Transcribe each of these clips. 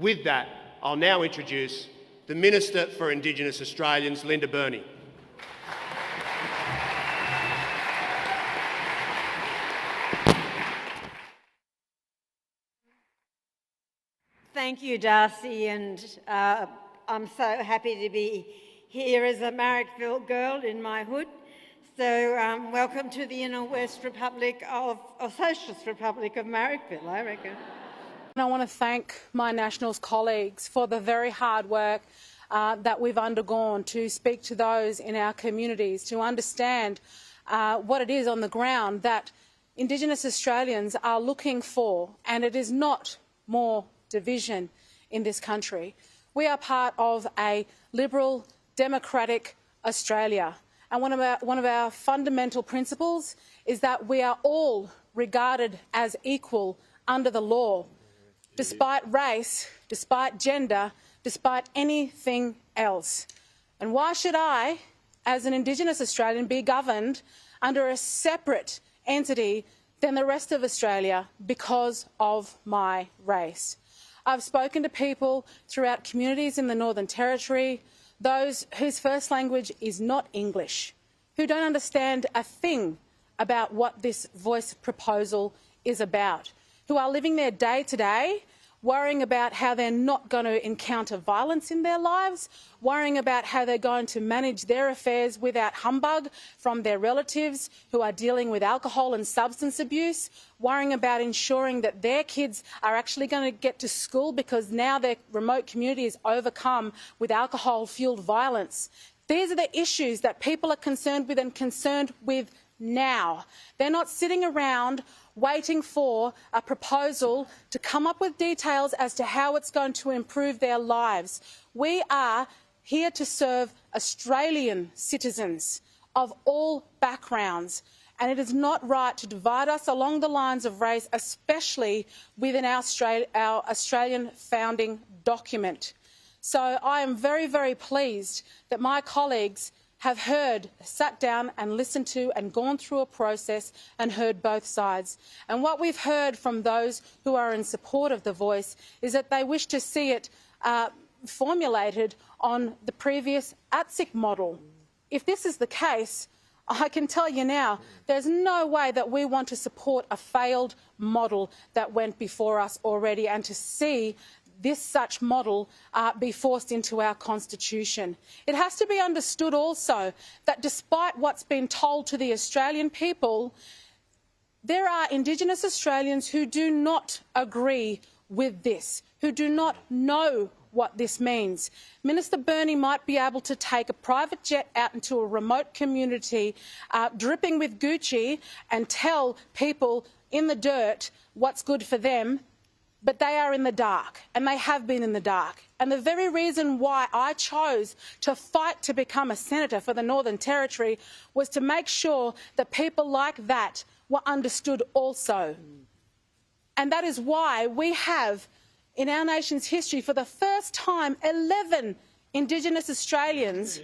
With that, I'll now introduce the Minister for Indigenous Australians, Linda Burney. Thank you, Darcy, and I'm so happy to be here as a Marrickville girl in my hood. So welcome to the Inner West Republic of Socialist Republic of Marrickville, I reckon. I want to thank my Nationals colleagues for the very hard work that we've undergone to speak to those in our communities, to understand what it is on the ground that Indigenous Australians are looking for, and it is not more division in this country. We are part of a liberal, democratic Australia, and one of our fundamental principles is that we are all regarded as equal under the law, despite race, despite gender, despite anything else. And why should I, as an Indigenous Australian, be governed under a separate entity than the rest of Australia because of my race? I've spoken to people throughout communities in the Northern Territory, those whose first language is not English, who don't understand a thing about what this voice proposal is about, who are living their day to day, worrying about how they're not going to encounter violence in their lives, worrying about how they're going to manage their affairs without humbug from their relatives who are dealing with alcohol and substance abuse, worrying about ensuring that their kids are actually going to get to school because now their remote community is overcome with alcohol-fuelled violence. These are the issues that people are concerned with and concerned with now. They're not sitting around waiting for a proposal to come up with details as to how it's going to improve their lives. We are here to serve Australian citizens of all backgrounds, and it is not right to divide us along the lines of race, especially within our Australian founding document. So I am very, very pleased that my colleagues have sat down and listened to and gone through a process and heard both sides. And what we've heard from those who are in support of the voice is that they wish to see it formulated on the previous ATSIC model. If this is the case, I can tell you now, there's no way that we want to support a failed model that went before us already and to see this such model be forced into our constitution. It has to be understood also that despite what's been told to the Australian people, there are Indigenous Australians who do not agree with this, who do not know what this means. Minister Burney might be able to take a private jet out into a remote community dripping with Gucci and tell people in the dirt what's good for them, but they are in the dark, and they have been in the dark. And the very reason why I chose to fight to become a senator for the Northern Territory was to make sure that people like that were understood also. And that is why we have, in our nation's history, for the first time, 11 Indigenous Australians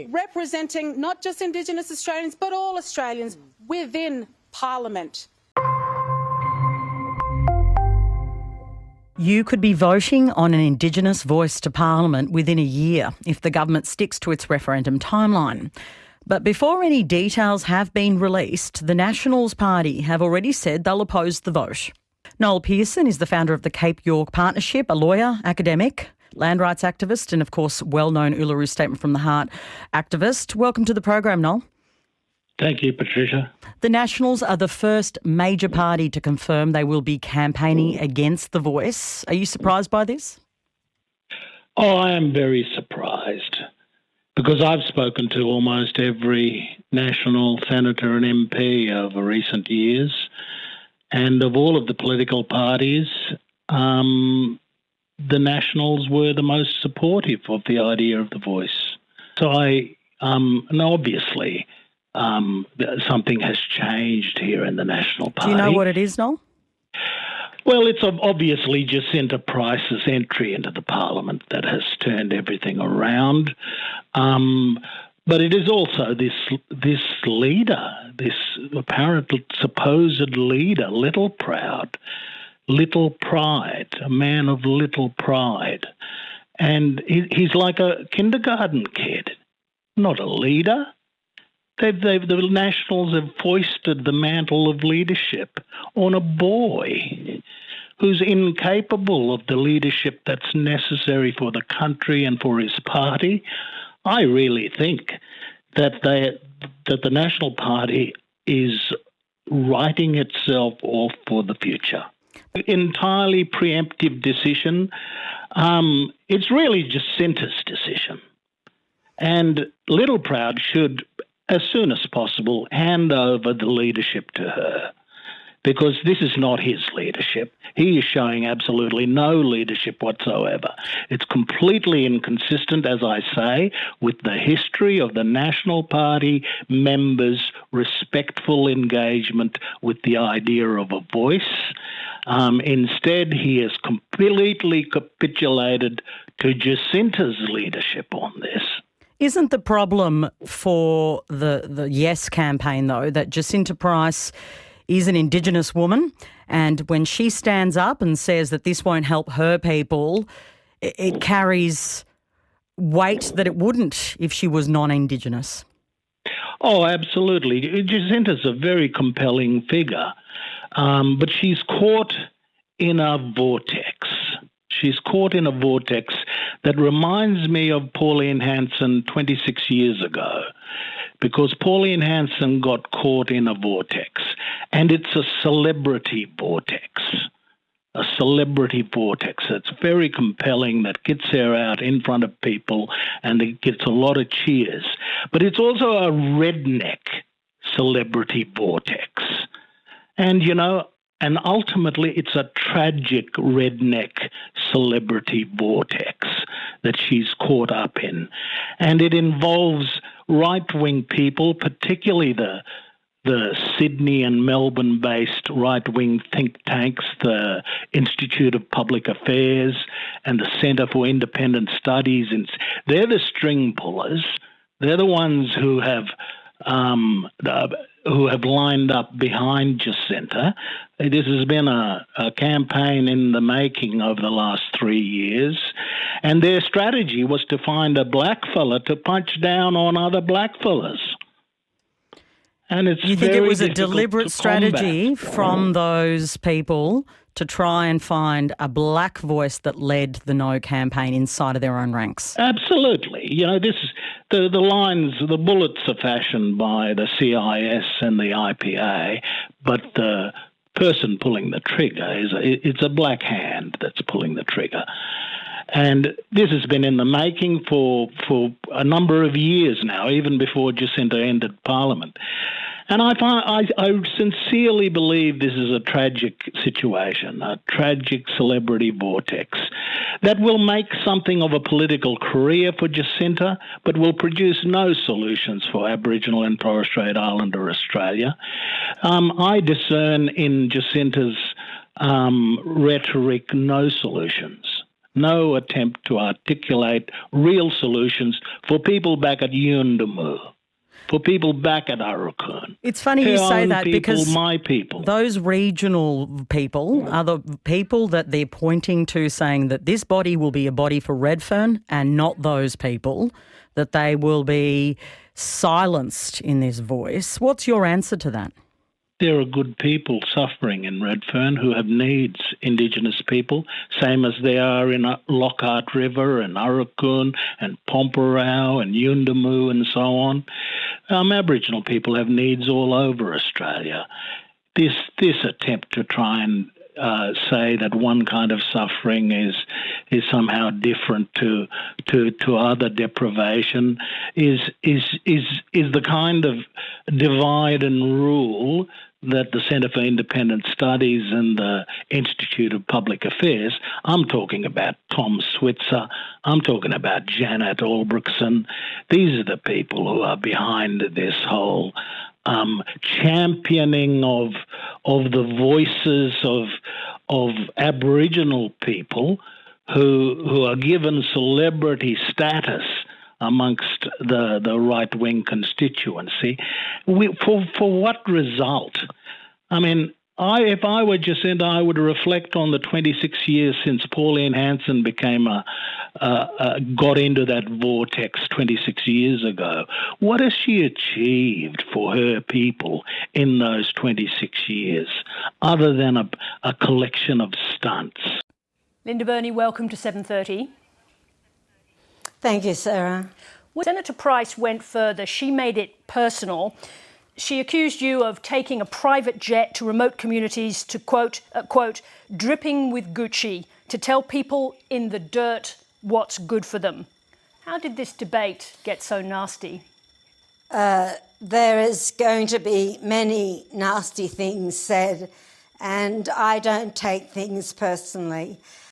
representing not just Indigenous Australians, but all Australians within Parliament. You could be voting on an Indigenous voice to Parliament within a year if the government sticks to its referendum timeline. But before any details have been released, the Nationals Party have already said they'll oppose the vote. Noel Pearson is the founder of the Cape York Partnership, a lawyer, academic, land rights activist and, of course, well-known Uluru Statement from the Heart activist. Welcome to the program, Noel. Thank you, Patricia. The Nationals are the first major party to confirm they will be campaigning against the voice. Are you surprised by this? Oh, I am very surprised because I've spoken to almost every national senator and MP over recent years, and of all of the political parties, the Nationals were the most supportive of the idea of the voice. So and obviously, something has changed here in the National Party. Do you know what it is, Noel? Well, it's obviously Jacinta Price's entry into the Parliament that has turned everything around. But it is also this leader, this apparent supposed leader, Littleproud, little pride, a man of little pride. And he's like a kindergarten kid, not a leader. The Nationals have foisted the mantle of leadership on a boy who's incapable of the leadership that's necessary for the country and for his party. I really think that the National Party is writing itself off for the future. Entirely preemptive decision. It's really Jacinta's decision. And Littleproud should, as soon as possible, hand over the leadership to her, because this is not his leadership. He is showing absolutely no leadership whatsoever. It's completely inconsistent, as I say, with the history of the National Party members' respectful engagement with the idea of a voice. Instead, he has completely capitulated to Jacinta's leadership on this. Isn't the problem for the Yes campaign, though, that Jacinta Price is an Indigenous woman, and when she stands up and says that this won't help her people, it carries weight that it wouldn't if she was non-Indigenous? Oh, absolutely. Jacinta's a very compelling figure, but she's caught in a vortex. She's caught in a vortex that reminds me of Pauline Hanson 26 years ago, because Pauline Hanson got caught in a vortex, and it's a celebrity vortex. A celebrity vortex that's very compelling, that gets her out in front of people and it gets a lot of cheers. But it's also a redneck celebrity vortex. And, and ultimately it's a tragic redneck celebrity vortex that she's caught up in. And it involves right-wing people, particularly the Sydney and Melbourne-based right-wing think tanks, the Institute of Public Affairs and the Centre for Independent Studies. They're the string pullers. They're the ones who have lined up behind Jacinta. This has been a campaign in the making over the last 3 years, and their strategy was to find a black fella to punch down on other black fellas. And it's You think it was a deliberate strategy from those people to try and find a black voice that led the No campaign inside of their own ranks? Absolutely. This is the lines, the bullets are fashioned by the CIS and the IPA, but the person pulling the trigger it's a black hand that's pulling the trigger. And this has been in the making for a number of years now, even before Jacinta entered Parliament. And I sincerely believe this is a tragic situation, a tragic celebrity vortex that will make something of a political career for Jacinta, but will produce no solutions for Aboriginal and Torres Strait Islander Australia. I discern in Jacinta's rhetoric no solutions. No attempt to articulate real solutions for people back at Yuendamu, for people back at Arukun. It's funny you say that, because my people, those regional people are the people that they're pointing to, saying that this body will be a body for Redfern, and not those people, that they will be silenced in this voice. What's your answer to that? There are good people suffering in Redfern who have needs, Indigenous people, same as they are in Lockhart River and Arukun and Pomperau and Yuendamu and so on. Aboriginal people have needs all over Australia. This attempt to try and say that one kind of suffering is somehow different to other deprivation is the kind of divide and rule that the Centre for Independent Studies and the Institute of Public Affairs, I'm talking about Tom Switzer, I'm talking about Janet Albrechtsen. These are the people who are behind this whole championing of the voices of Aboriginal people who are given celebrity status amongst the right-wing constituency. For what result? I mean, If I were Jacinta, I would reflect on the 26 years since Pauline Hanson got into that vortex 26 years ago. What has she achieved for her people in those 26 years, other than a collection of stunts? Linda Burney, welcome to 7:30. Thank you, Sarah. When Senator Price went further, she made it personal. She accused you of taking a private jet to remote communities to, quote, dripping with Gucci, to tell people in the dirt what's good for them. How did this debate get so nasty? There is going to be many nasty things said, and I don't take things personally.